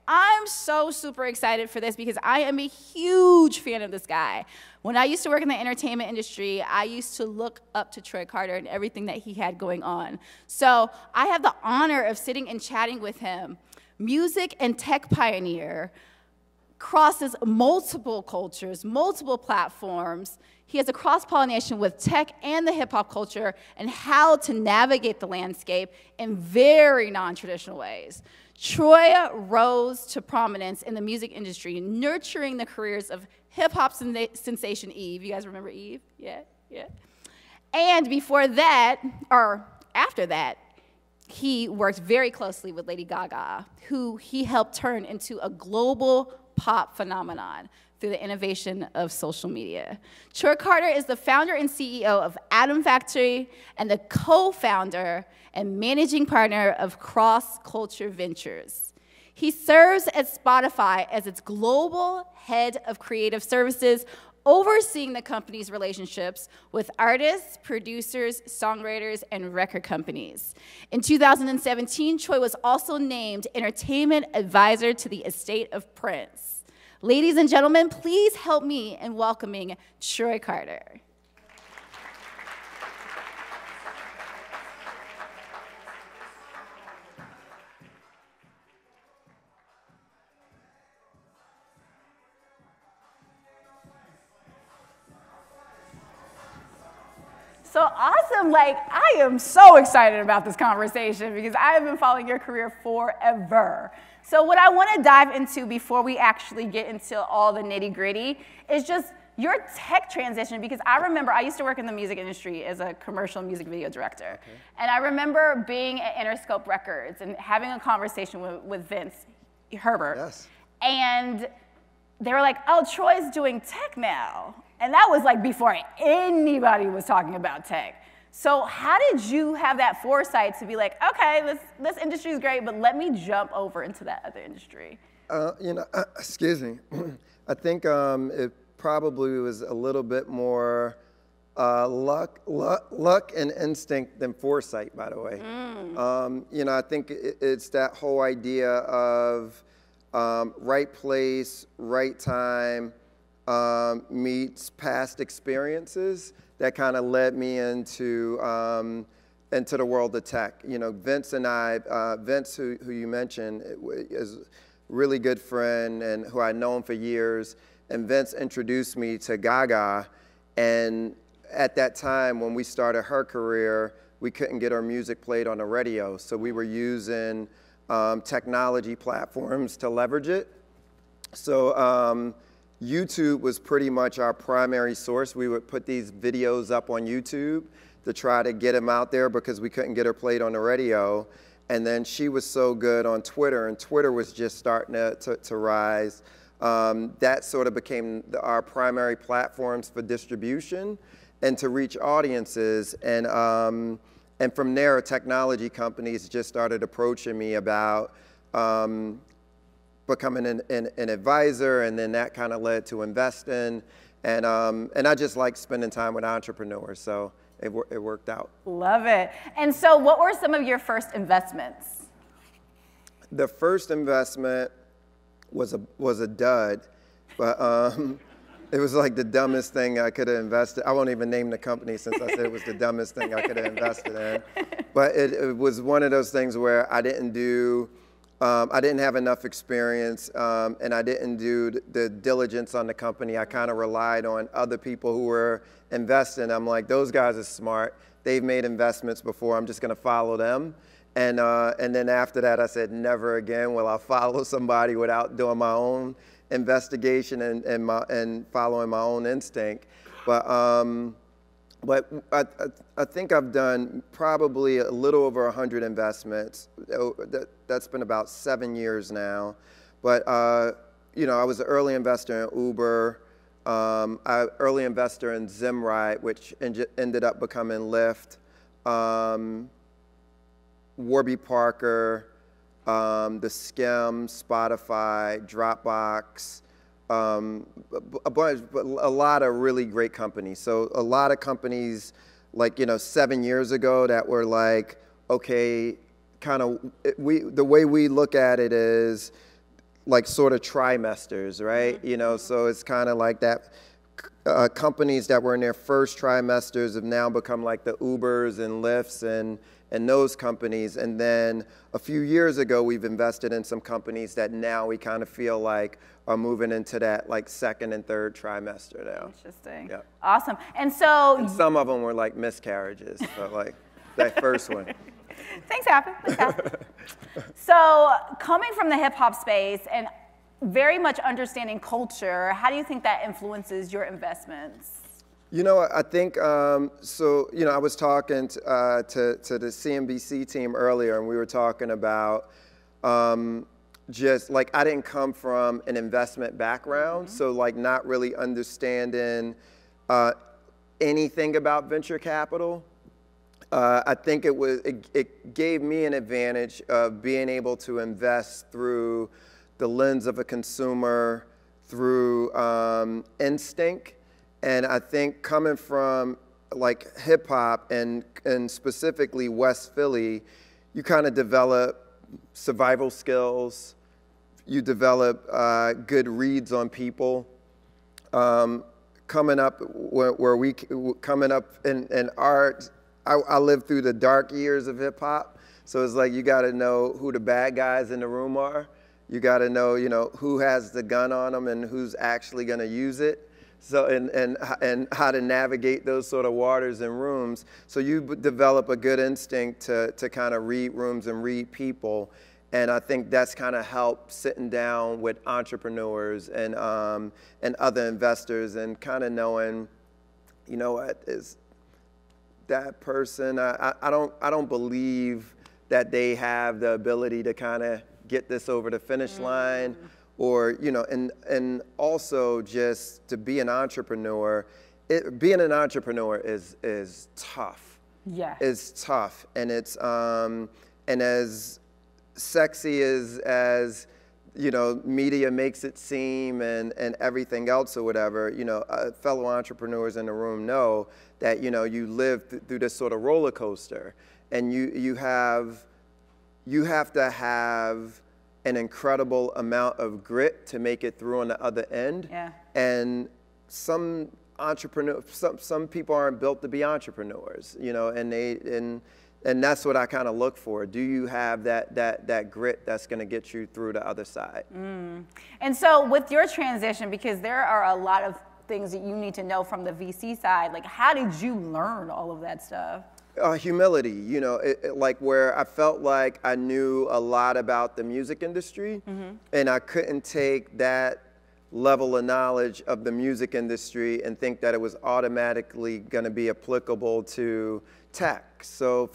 I'm so super excited for this because I am a huge fan of this guy. When I used to work in the entertainment industry, I used to look up to Troy Carter and everything that he had going on. So I have the honor of sitting and chatting with him. Music and tech pioneer, crosses multiple cultures, multiple platforms. He has a cross-pollination with tech and the hip-hop culture and how to navigate the landscape in very non-traditional ways. Troy rose to prominence in the music industry, nurturing the careers of hip-hop sensation Eve. You guys remember Eve? Yeah, yeah. And before that, or after that, he worked very closely with Lady Gaga, who he helped turn into a global pop phenomenon through the innovation of social media. Troy Carter is the founder and CEO of Atom Factory and the co-founder and managing partner of Cross Culture Ventures. He serves at Spotify as its global head of creative services, overseeing the company's relationships with artists, producers, songwriters, and record companies. In 2017, Troy was also named Entertainment Advisor to the estate of Prince. Ladies and gentlemen, please help me in welcoming Troy Carter. So awesome, like I am so excited about this conversation because I have been following your career forever. So what I wanna dive into before we actually get into all the nitty gritty is just your tech transition, because I remember I used to work in the music industry as a commercial music video director. Okay. And I remember being at Interscope Records and having a conversation with Vince Herbert. Yes. And they were like, oh, Troy's doing tech now. And that was like before anybody was talking about tech. So how did you have that foresight to be like, okay, this industry is great, but let me jump over into that other industry? Excuse me. I think it probably was a little bit more luck and instinct than foresight, by the way. I think it's that whole idea of right place, right time, meets past experiences that kind of led me into the world of tech. You know, Vince and I, Vince, who you mentioned, is a really good friend and who I've known for years. And Vince introduced me to Gaga. And at that time, when we started her career, we couldn't get our music played on the radio. So we were using technology platforms to leverage it. So YouTube was pretty much our primary source. We would put these videos up on YouTube to try to get them out there because we couldn't get her played on the radio. And then she was so good on Twitter, and Twitter was just starting to rise. That sort of became our primary platforms for distribution and to reach audiences. And from there, technology companies just started approaching me about becoming an advisor, and then that kind of led to investing. And I just like spending time with entrepreneurs, so it worked out. Love it. And so what were some of your first investments? The first investment was a dud, but it was like the dumbest thing I could have invested. I won't even name the company since I said it was the dumbest thing I could have invested in. But it was one of those things where I didn't have enough experience, and I didn't do the diligence on the company. I kind of relied on other people who were investing. I'm like, those guys are smart. They've made investments before. I'm just going to follow them. And then after that, I said, never again will I follow somebody without doing my own investigation and following my own instinct. But I think I've done probably a little over 100 investments. That's been about 7 years now. But I was an early investor in Uber, early investor in Zimride, which ended up becoming Lyft, Warby Parker, the Skim, Spotify, Dropbox, a lot of really great companies. So a lot of companies, like 7 years ago, that were like, okay, kind of the way we look at it is, like sort of trimesters, right? You know, so it's kind of like that. Companies that were in their first trimesters have now become like the Ubers and Lyfts and those companies. And then a few years ago, we've invested in some companies that now we kind of feel like are moving into that like second and third trimester now. Interesting. Yeah. Awesome. And so And some of them were like miscarriages, but like that first one. things happen. Things happen. So coming from the hip hop space and very much understanding culture, how do you think that influences your investments? You know, I think, so, you know, I was talking to the CNBC team earlier, and we were talking about just, like, I didn't come from an investment background, so, like, not really understanding anything about venture capital. I think it gave me an advantage of being able to invest through the lens of a consumer, through instinct. And I think coming from like hip hop and specifically West Philly, you kind of develop survival skills, you develop good reads on people. Coming up in art, I lived through the dark years of hip hop. So it's like you got to know who the bad guys in the room are. You got to know, you know, who has the gun on them and who's actually going to use it. So, and how to navigate those sort of waters and rooms. So you develop a good instinct to kind of read rooms and read people. And I think that's kind of helped sitting down with entrepreneurs and other investors and kind of knowing, you know what, is that person, I don't believe that they have the ability to kind of get this over the finish line. Or, you know, and also just to be an entrepreneur, being an entrepreneur is tough. Yeah. It's tough. And it's, and as sexy as, you know, media makes it seem and everything else or whatever, you know, fellow entrepreneurs in the room know that, you know, you live through this sort of roller coaster. And you have to have an incredible amount of grit to make it through on the other end. Yeah. And some people aren't built to be entrepreneurs, you know, and that's what I kind of look for. Do you have that grit that's going to get you through the other side? And so with your transition, because there are a lot of things that you need to know from the VC side, like how did you learn all of that stuff? Humility, you know, like where I felt like I knew a lot about the music industry, and I couldn't take that level of knowledge of the music industry and think that it was automatically going to be applicable to tech. So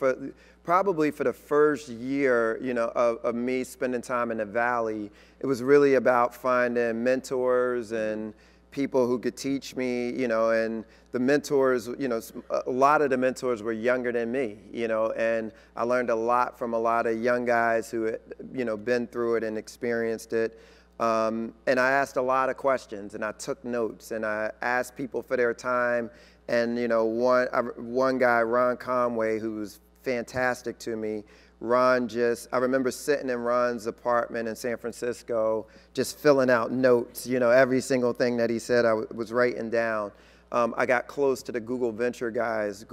probably for the first year, you know, of me spending time in the Valley, it was really about finding mentors and people who could teach me, you know, and the mentors, you know, a lot of the mentors were younger than me, you know, and I learned a lot from a lot of young guys who had, you know, been through it and experienced it. And I asked a lot of questions and I took notes and I asked people for their time. And, you know, one guy, Ron Conway, who was fantastic to me, I remember sitting in Ron's apartment in San Francisco, just filling out notes, you know, every single thing that he said I was writing down. I got close to the Google Venture guys,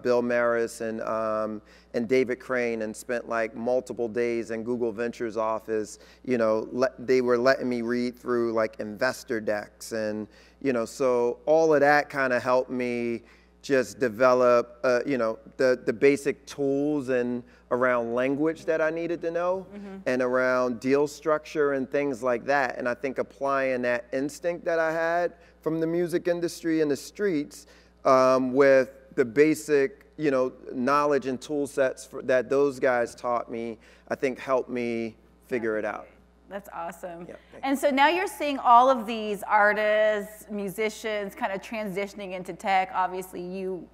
Bill Maris and David Crane, and spent like multiple days in Google Venture's office. You know, they were letting me read through like investor decks, and you know, so all of that kind of helped me just develop, you know, the basic tools and around language that I needed to know, and around deal structure and things like that. And I think applying that instinct that I had from the music industry and the streets with the basic, you know, knowledge and tool sets that those guys taught me, I think helped me figure it out. That's awesome. Yeah, and so now you're seeing all of these artists, musicians kind of transitioning into tech. Obviously, you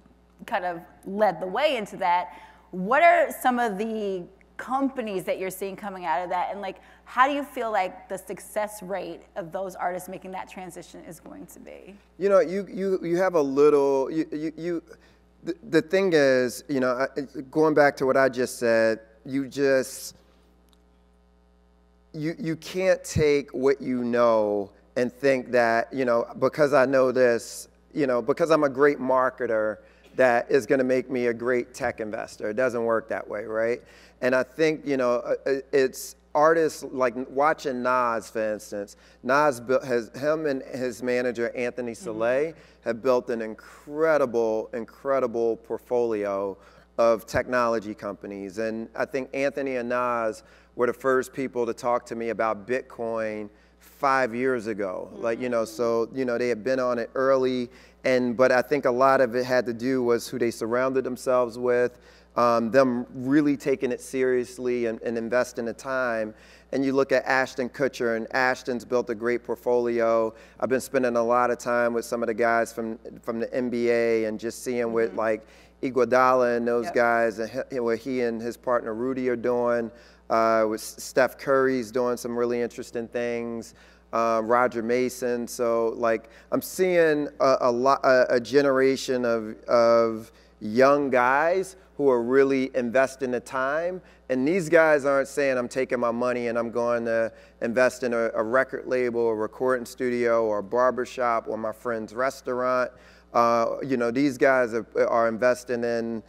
kind of led the way into that. What are some of the companies that you're seeing coming out of that? And like, how do you feel like the success rate of those artists making that transition is going to be? You know, you have a little, the thing is, you know, going back to what I just said, you can't take what you know and think that, you know, because I know this, you know, because I'm a great marketer, that is going to make me a great tech investor. It doesn't work that way, right? And I think, you know, it's artists like watching Nas, for instance. Nas him and his manager, Anthony Soleil, have built an incredible portfolio of technology companies. And I think Anthony and Nas were the first people to talk to me about Bitcoin 5 years ago. Like, you know, so, you know, they had been on it early, but I think a lot of it had to do was who they surrounded themselves with, them really taking it seriously and investing the time. And you look at Ashton Kutcher, and Ashton's built a great portfolio. I've been spending a lot of time with some of the guys from the NBA and just seeing what like Iguodala and those guys, and what he and his partner Rudy are doing. With Steph Curry's doing some really interesting things. Roger Mason. So like I'm seeing a generation of young guys who are really investing the time. And these guys aren't saying I'm taking my money and I'm going to invest in a record label, a recording studio, or a barbershop, or my friend's restaurant. You know, these guys are investing in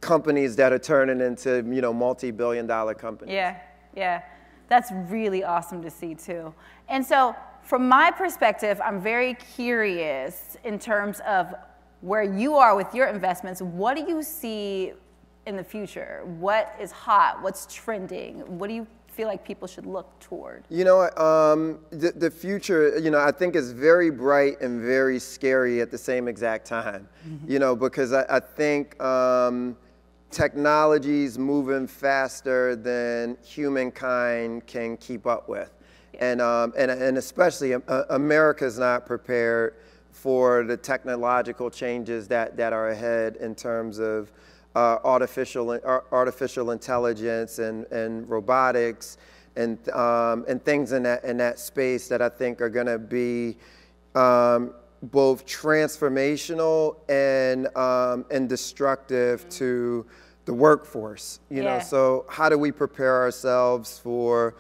companies that are turning into, you know, multi-billion-dollar companies. Yeah, yeah. That's really awesome to see too. And so from my perspective, I'm very curious in terms of where you are with your investments. What do you see in the future? What is hot? What's trending? What do you feel like people should look toward? You know, the future, you know, I think is very bright and very scary at the same exact time. You know, because I think technology's moving faster than humankind can keep up with. And especially America's not prepared for the technological changes that are ahead in terms of artificial intelligence and robotics and things in that space that I think are going to be both transformational and destructive to the workforce. You know, so how do we prepare ourselves for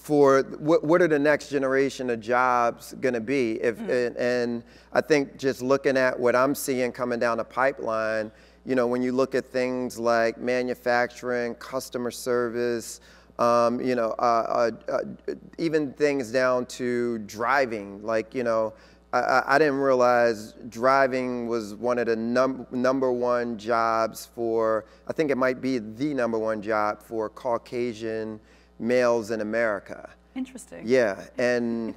what are the next generation of jobs going to be? And I think just looking at what I'm seeing coming down the pipeline, you know, when you look at things like manufacturing, customer service, you know, even things down to driving. Like, you know, I didn't realize driving was one of the number one jobs for, I think it might be the number one job for Caucasian males in America. Interesting. Yeah, and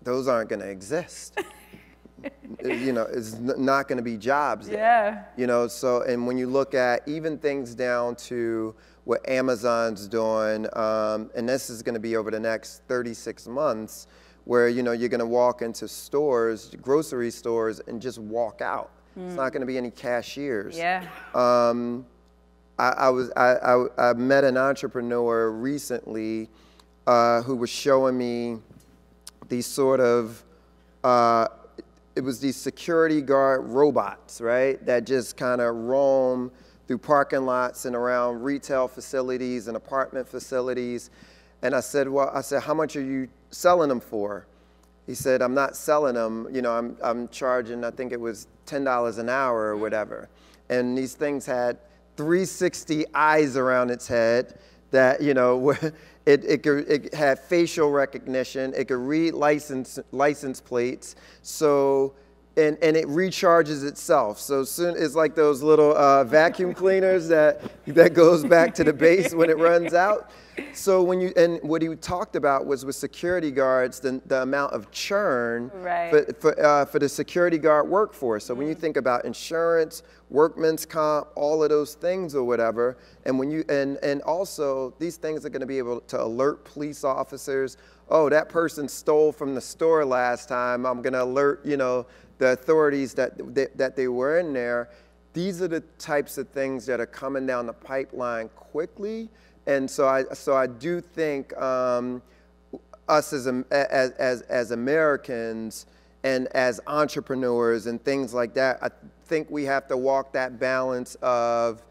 those aren't going to exist. You know, it's not going to be jobs there. Yeah. You know, so, and when you look at even things down to what Amazon's doing, and this is going to be over the next 36 months, where, you know, you're going to walk into stores, grocery stores, and just walk out. It's not going to be any cashiers. Yeah. I met an entrepreneur recently who was showing me these sort of, it was these security guard robots, right? That just kind of roam through parking lots and around retail facilities and apartment facilities. And I said, how much are you selling them for? He said, I'm not selling them, you know, I'm charging, I think it was $10 an hour or whatever. And these things had 360 eyes around its head that, you know, it had facial recognition. It could read license plates. So, and it recharges itself. So soon, it's like those little vacuum cleaners that goes back to the base when it runs out. So and what he talked about was with security guards, the amount of churn for the security guard workforce. So when you think about insurance, workman's comp, all of those things or whatever, and when you and also these things are going to be able to alert police officers. Oh, that person stole from the store last time. I'm going to alert, you know, the authorities that they were in there. These are the types of things that are coming down the pipeline quickly. And so I do think us as Americans and as entrepreneurs and things like that, I think we have to walk that balance of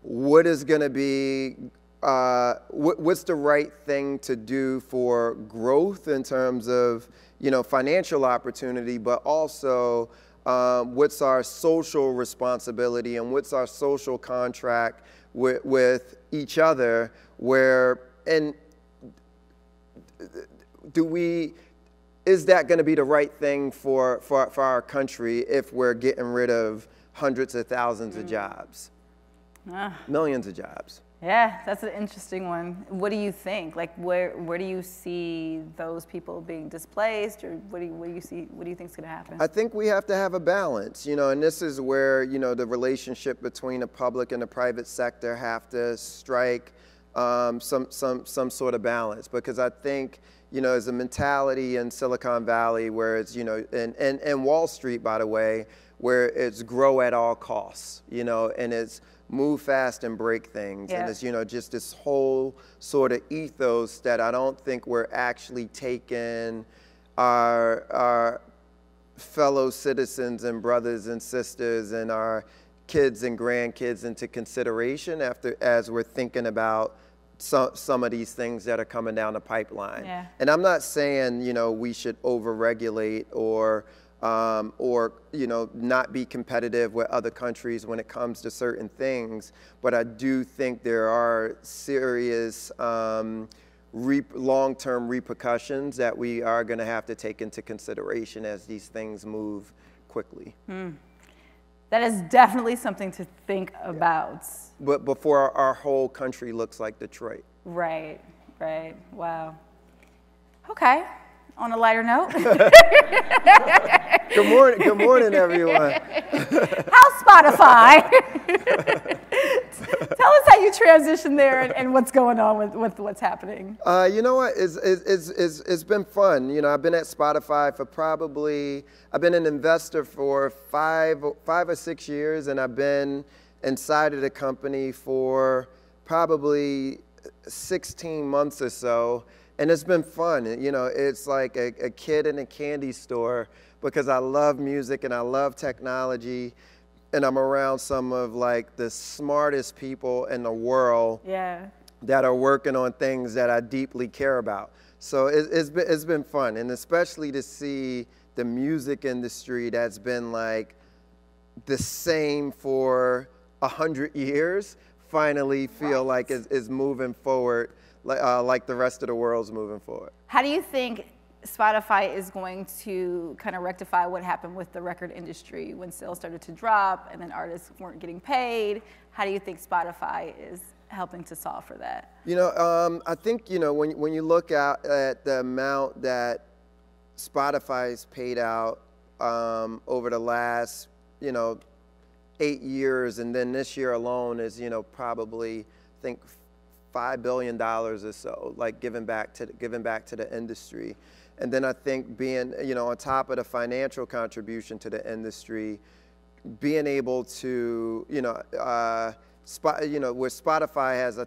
what is going to be what's the right thing to do for growth in terms of, you know, financial opportunity, but also what's our social responsibility and what's our social contract with each other, where, and is that going to be the right thing for our country if we're getting rid of hundreds of thousands of jobs, millions of jobs? Yeah, that's an interesting one. What do you think? Like, where do you see those people being displaced, or what do you think is going to happen? I think we have to have a balance, you know, and this is where, you know, the relationship between the public and the private sector have to strike some sort of balance, because I think, you know, there's a mentality in Silicon Valley where it's, you know, and Wall Street, by the way, where it's grow at all costs, you know, and it's move fast and break things. Yeah. And it's, you know, just this whole sort of ethos that I don't think we're actually taking our fellow citizens and brothers and sisters and our kids and grandkids into consideration as we're thinking about some of these things that are coming down the pipeline. Yeah. And I'm not saying, you know, we should over-regulate or you know, not be competitive with other countries when it comes to certain things, but I do think there are serious long-term repercussions that we are going to have to take into consideration as these things move quickly. That is definitely something to think about. But before our whole country looks like Detroit. Right, right. Wow. Okay. On a lighter note. Good morning, everyone. How's Spotify? Tell us how you transition there and what's going on with what's happening. You know what? It's been fun. You know, I've been at Spotify for I've been an investor for five or 6 years, and I've been inside of the company for probably 16 months or so. And it's been fun. You know, it's like a kid in a candy store, because I love music and I love technology, and I'm around some of like the smartest people in the world that are working on things that I deeply care about. So it's been fun, and especially to see the music industry that's been like the same for 100 years finally feel like is moving forward. Like the rest of the world's moving forward. How do you think Spotify is going to kind of rectify what happened with the record industry when sales started to drop and then artists weren't getting paid? How do you think Spotify is helping to solve for that? You know, I think, you know, when you look at the amount that Spotify's paid out over the last, you know, 8 years, and then this year alone is, you know, probably, I think, $5 billion or so, like giving back to the industry. And then I think being, you know, on top of the financial contribution to the industry, being able to, you know, where Spotify has, I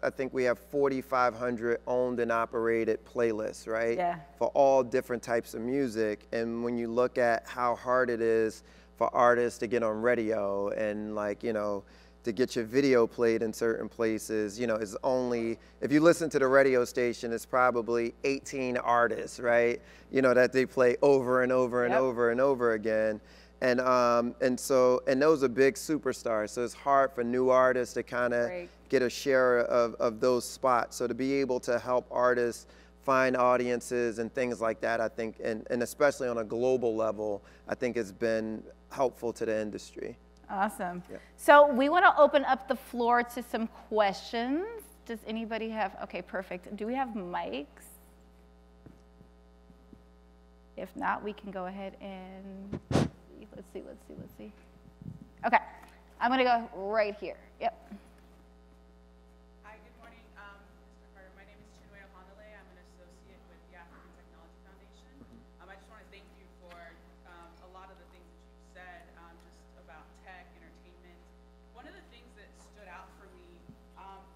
think we have 4,500 owned and operated playlists, right? Yeah. For all different types of music. And when you look at how hard it is for artists to get on radio and, like, you know, to get your video played in certain places, you know, is only, if you listen to the radio station, it's probably 18 artists, right? You know, that they play over and over and over and over again. And those are big superstars. So it's hard for new artists to kind of get a share of those spots. So to be able to help artists find audiences and things like that, I think, and especially on a global level, I think has been helpful to the industry. Awesome. Yeah. So we want to open up the floor to some questions. Does anybody have, okay, perfect. Do we have mics? If not, we can go ahead and let's see. Okay, I'm going to go right here. Yep. Hi, good morning, Mr. Carter. My name is Sequoia. I'm an associate with the African Technology Foundation. I just want to thank you for a lot of the things that you've said just about tech, entertainment. One of the things that stood out for me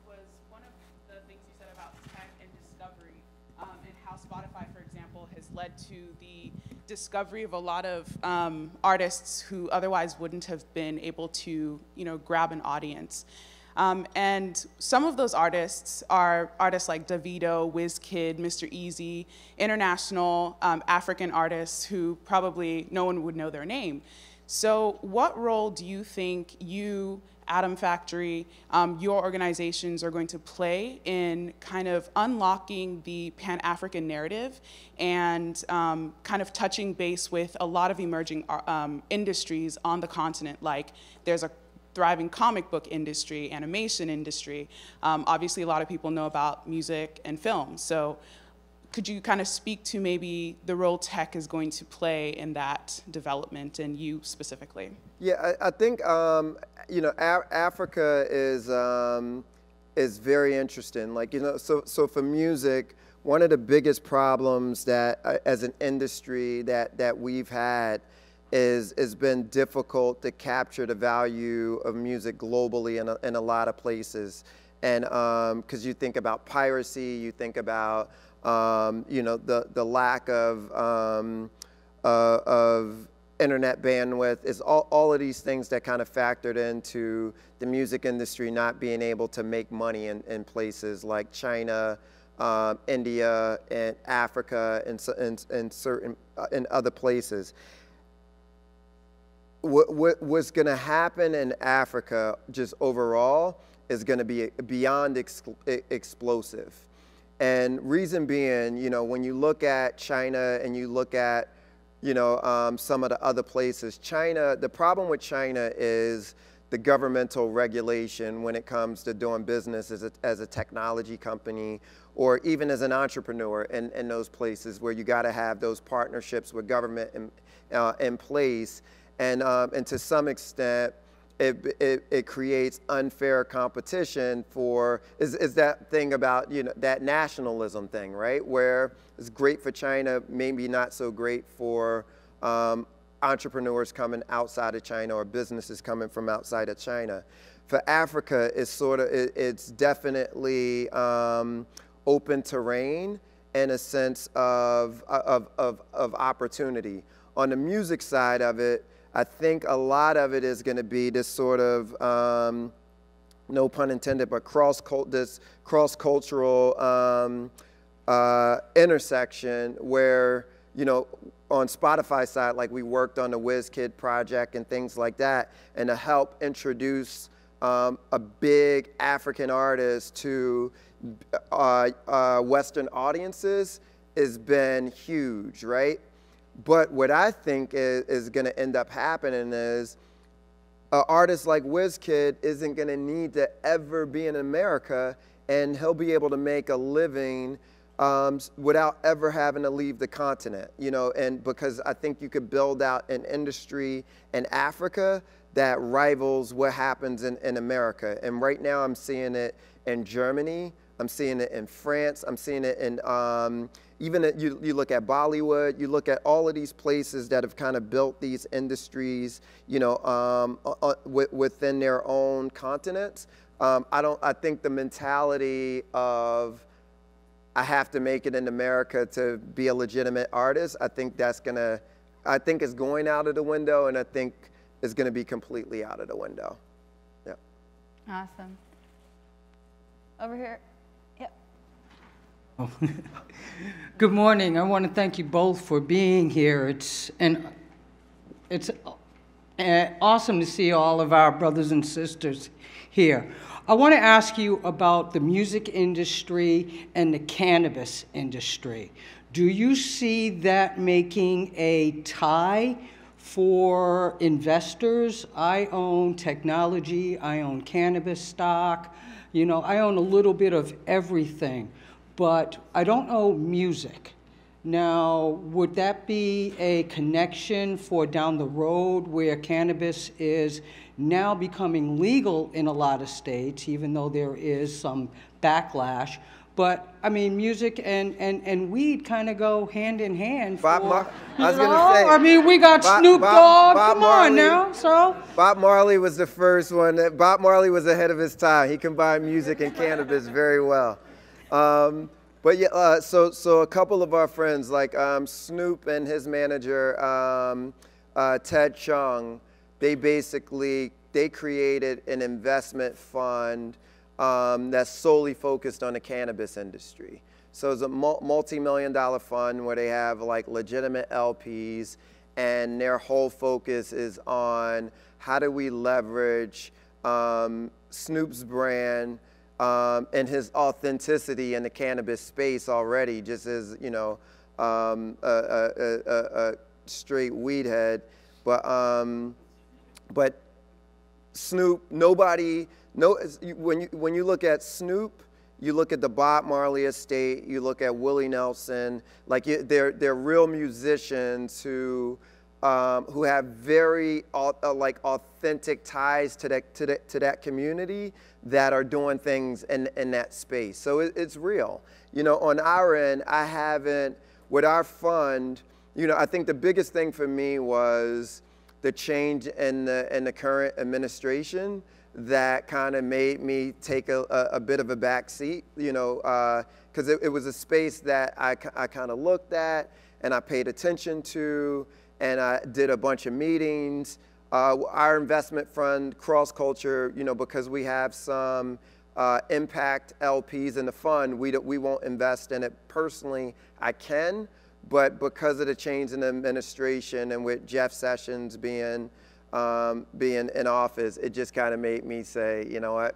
was one of the things you said about tech and discovery, and how Spotify, for example, has led to the discovery of a lot of artists who otherwise wouldn't have been able to, you know, grab an audience. And some of those artists are artists like Davido, Wizkid, Mr. Easy, international African artists who probably no one would know their name. So what role do you think you, Atom Factory, your organizations are going to play in kind of unlocking the Pan-African narrative and kind of touching base with a lot of emerging industries on the continent? Like there's a thriving comic book industry, animation industry. Obviously, a lot of people know about music and film. So could you kind of speak to maybe the role tech is going to play in that development, and you specifically? Yeah, I think you know, Africa is very interesting. Like, you know, so for music, one of the biggest problems that as an industry that we've had is been difficult to capture the value of music globally in a lot of places. And because you think about piracy, you think about you know, the lack of internet bandwidth, is all of these things that kind of factored into the music industry not being able to make money in places like China, India, and Africa, and certain in other places. What's going to happen in Africa just overall is going to be beyond explosive. And reason being, you know, when you look at China and you look at, you know, some of the other places, China, the problem with China is the governmental regulation when it comes to doing business as a technology company, or even as an entrepreneur in those places where you got to have those partnerships with government in place. And to some extent, it creates unfair competition for, is that thing about, you know, that nationalism thing, right? Where it's great for China, maybe not so great for entrepreneurs coming outside of China or businesses coming from outside of China. For Africa, it's definitely open terrain in a sense of opportunity. On the music side of it, I think a lot of it is going to be this sort of, no pun intended, but this cross-cultural intersection where, you know, on Spotify side, like we worked on the Wizkid project and things like that, and to help introduce a big African artist to Western audiences has been huge, right? But what I think is going to end up happening is an artist like Wizkid isn't going to need to ever be in America, and he'll be able to make a living without ever having to leave the continent, you know, and because I think you could build out an industry in Africa that rivals what happens in America. And right now I'm seeing it in Germany, I'm seeing it in France, I'm seeing it in even you look at Bollywood, you look at all of these places that have kind of built these industries, you know, within their own continents. I think the mentality of I have to make it in America to be a legitimate artist, I think it's going out of the window, and I think it's going to be completely out of the window. Yeah. Awesome. Over here. Good morning. I want to thank you both for being here. It's awesome to see all of our brothers and sisters here. I want to ask you about the music industry and the cannabis industry. Do you see that making a tie for investors? I own technology, I own cannabis stock, you know, I own a little bit of everything. But I don't know music. Now, would that be a connection for down the road where cannabis is now becoming legal in a lot of states, even though there is some backlash? But, I mean, music and weed kind of go hand in hand. I was going to say. I mean, we got Snoop Dogg, come on now, so. Bob Marley was the first one. Bob Marley was ahead of his time. He combined music and cannabis very well. But yeah, so a couple of our friends, like Snoop and his manager, Ted Chung, they basically they created an investment fund that's solely focused on the cannabis industry. So it's a multi-million-dollar fund where they have like legitimate LPs, and their whole focus is on how do we leverage Snoop's brand and his authenticity in the cannabis space already, just as, you know, a straight weed head. But Snoop, when you look at Snoop, you look at the Bob Marley estate, you look at Willie Nelson, like they're real musicians who have very like authentic ties to that community that are doing things in that space. So it's real. You know, on our end, with our fund, you know, I think the biggest thing for me was the change in the current administration that kind of made me take a bit of a back seat, you know, because it was a space that I kind of looked at and I paid attention to, and I did a bunch of meetings. Our investment fund, Cross Culture, you know, because we have some impact LPs in the fund, we won't invest in it personally. I can, but because of the change in the administration and with Jeff Sessions being in office, it just kind of made me say, you know what,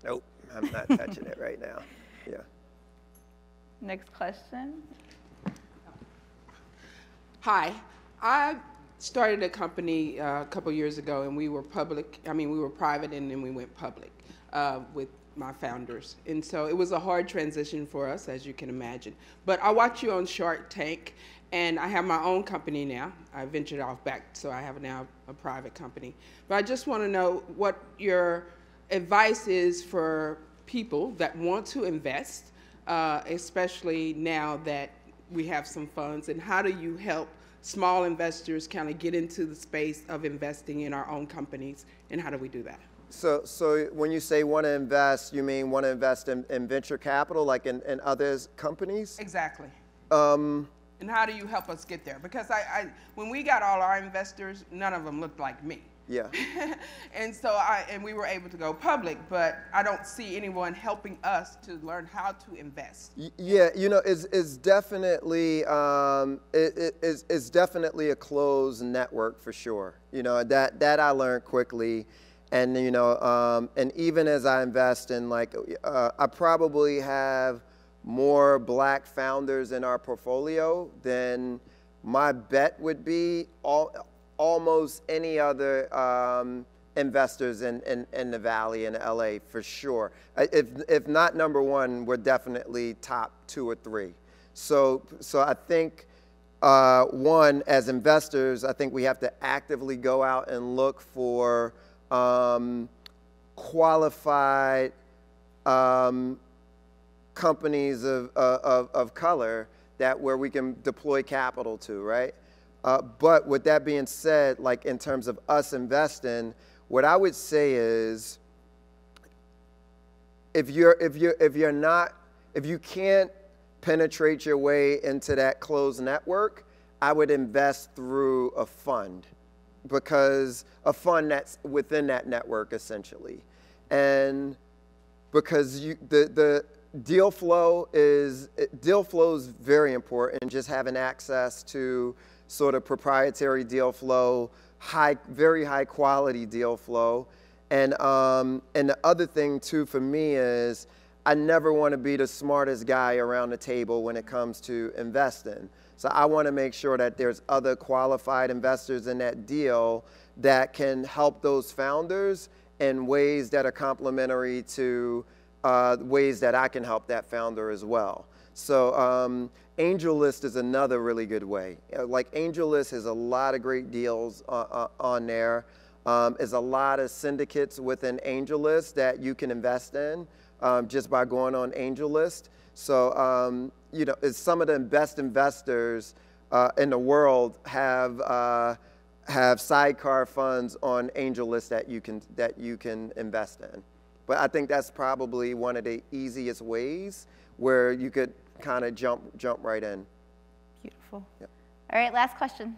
nope, I'm not touching it right now. Yeah. Next question. Hi, I started a company a couple years ago, and we were public. I mean, we were private, and then we went public with my founders. And so it was a hard transition for us, as you can imagine. But I watch you on Shark Tank, and I have my own company now. I ventured off back, so I have now a private company. But I just want to know what your advice is for people that want to invest, especially now that we have some funds, and how do you help small investors kind of get into the space of investing in our own companies, and how do we do that? So when you say want to invest, you mean want to invest in venture capital, like in others' companies? Exactly. And how do you help us get there? Because when we got all our investors, none of them looked like me. Yeah. And so we were able to go public, but I don't see anyone helping us to learn how to invest. Yeah, you know, it's definitely it's definitely a closed network for sure. You know, that I learned quickly, and you know, and even as I invest in, like, I probably have more Black founders in our portfolio than my bet would be almost any other investors in the Valley, in LA, for sure. If not number one, we're definitely top 2 or 3. So I think, one, as investors, I think we have to actively go out and look for qualified companies of color where we can deploy capital to, right? But with that being said, like in terms of us investing, what I would say is, if you can't penetrate your way into that closed network, I would invest through a fund, because a fund that's within that network essentially, and because the deal flow is very important, and just having access to sort of proprietary deal flow, very high quality deal flow. And the other thing too for me is, I never want to be the smartest guy around the table when it comes to investing. So I want to make sure that there's other qualified investors in that deal that can help those founders in ways that are complementary to ways that I can help that founder as well. So AngelList is another really good way. Like, AngelList has a lot of great deals on there. There's a lot of syndicates within AngelList that you can invest in just by going on AngelList. So you know, some of the best investors in the world have sidecar funds on AngelList that you can invest in. But I think that's probably one of the easiest ways where you could kind of jump right in. Beautiful. Yep. All right, last question.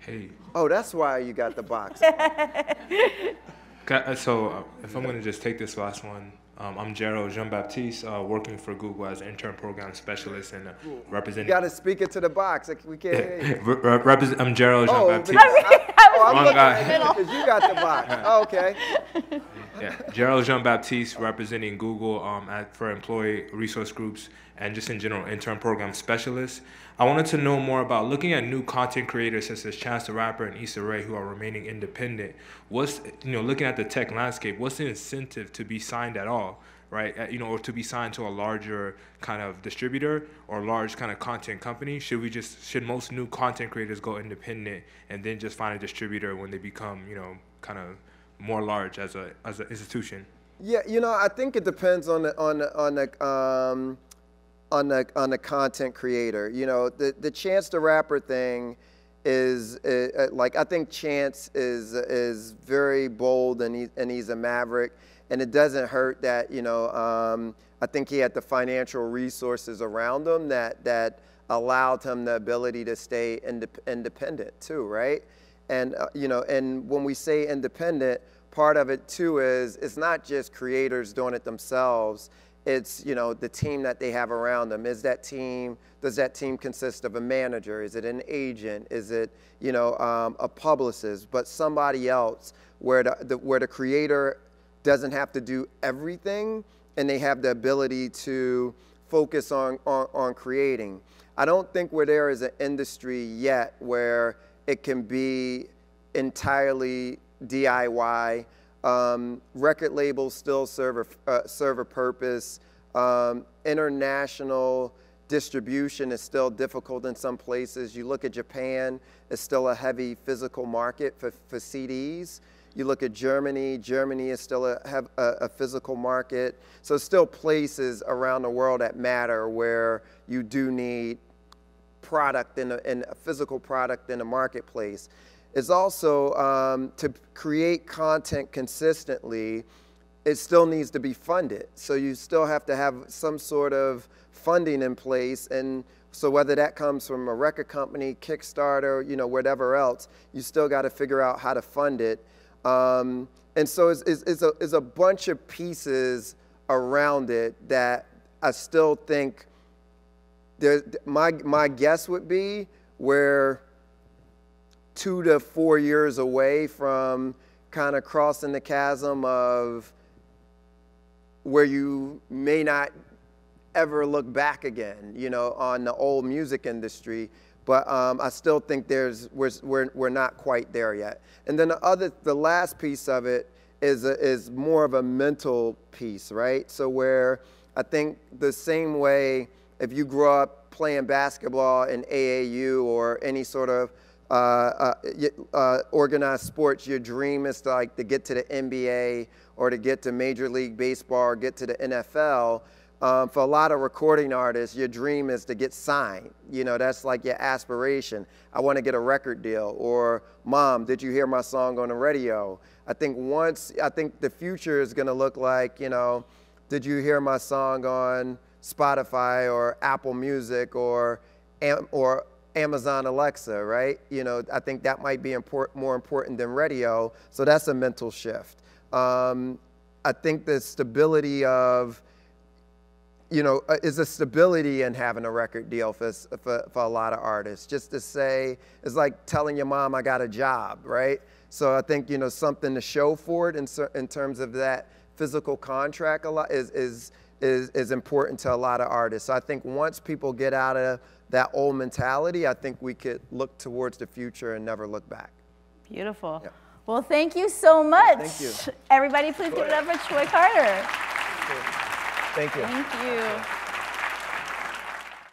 Hey. Oh, that's why you got the box. So if I'm going to just take this last one, I'm Gerald Jean-Baptiste, working for Google as an intern program specialist and You representing. got to speak it to the box. Like, we can't hear you. I'm Gerald Jean-Baptiste. I'm Wrong looking guy. at you because you got the box. Oh, okay. Yeah, Gerald Jean-Baptiste representing Google for employee resource groups and just in general intern program specialists. I wanted to know more about looking at new content creators such as Chance the Rapper and Issa Rae who are remaining independent. What's, looking at the tech landscape, what's the incentive to be signed at all, right? Or to be signed to a larger kind of distributor or large kind of content company? Should most new content creators go independent and then just find a distributor when they become, kind of more large as an institution? Yeah, I think it depends on the content creator. The Chance the Rapper thing is like, I think Chance is very bold and he's a maverick, and it doesn't hurt that I think he had the financial resources around him that allowed him the ability to stay independent too, right? And and when we say independent, part of it too is it's not just creators doing it themselves. It's the team that they have around them. Does that team consist of a manager? Is it an agent? Is it a publicist? But somebody else where the creator doesn't have to do everything, and they have the ability to focus on creating. I don't think we're there as an industry yet where it can be entirely DIY. Record labels still serve a purpose. International distribution is still difficult in some places. You look at Japan, it's still a heavy physical market for CDs. You look at Germany is still a physical market. So still places around the world that matter where you do need product in a physical product in a marketplace. Is also to create content consistently, it still needs to be funded. So you still have to have some sort of funding in place, and so whether that comes from a record company, Kickstarter, whatever else, you still got to figure out how to fund it. And so it's a bunch of pieces around it that I still think my guess would be we're 2 to 4 years away from kind of crossing the chasm of where you may not ever look back again, on the old music industry. But I still think we're not quite there yet. And then the last piece of it is more of a mental piece, right? So where I think the same way if you grow up playing basketball in AAU or any sort of organized sports, your dream is to get to the NBA or to get to Major League Baseball or get to the NFL. For a lot of recording artists, your dream is to get signed. That's like your aspiration. I want to get a record deal. Or, Mom, did you hear my song on the radio? I think the future is going to look like, did you hear my song on Spotify or Apple Music or Amazon Alexa, right? I think that might be more important than radio. So that's a mental shift. I think the stability of, is a stability in having a record deal for a lot of artists. Just to say, it's like telling your mom I got a job, right? So I think, something to show for it in terms of that physical contract a lot is important to a lot of artists. So I think once people get out of that old mentality, I think we could look towards the future and never look back. Beautiful. Yeah. Well, thank you so much. Thank you. Everybody, please give it up for Troy Carter. Thank you. Thank you.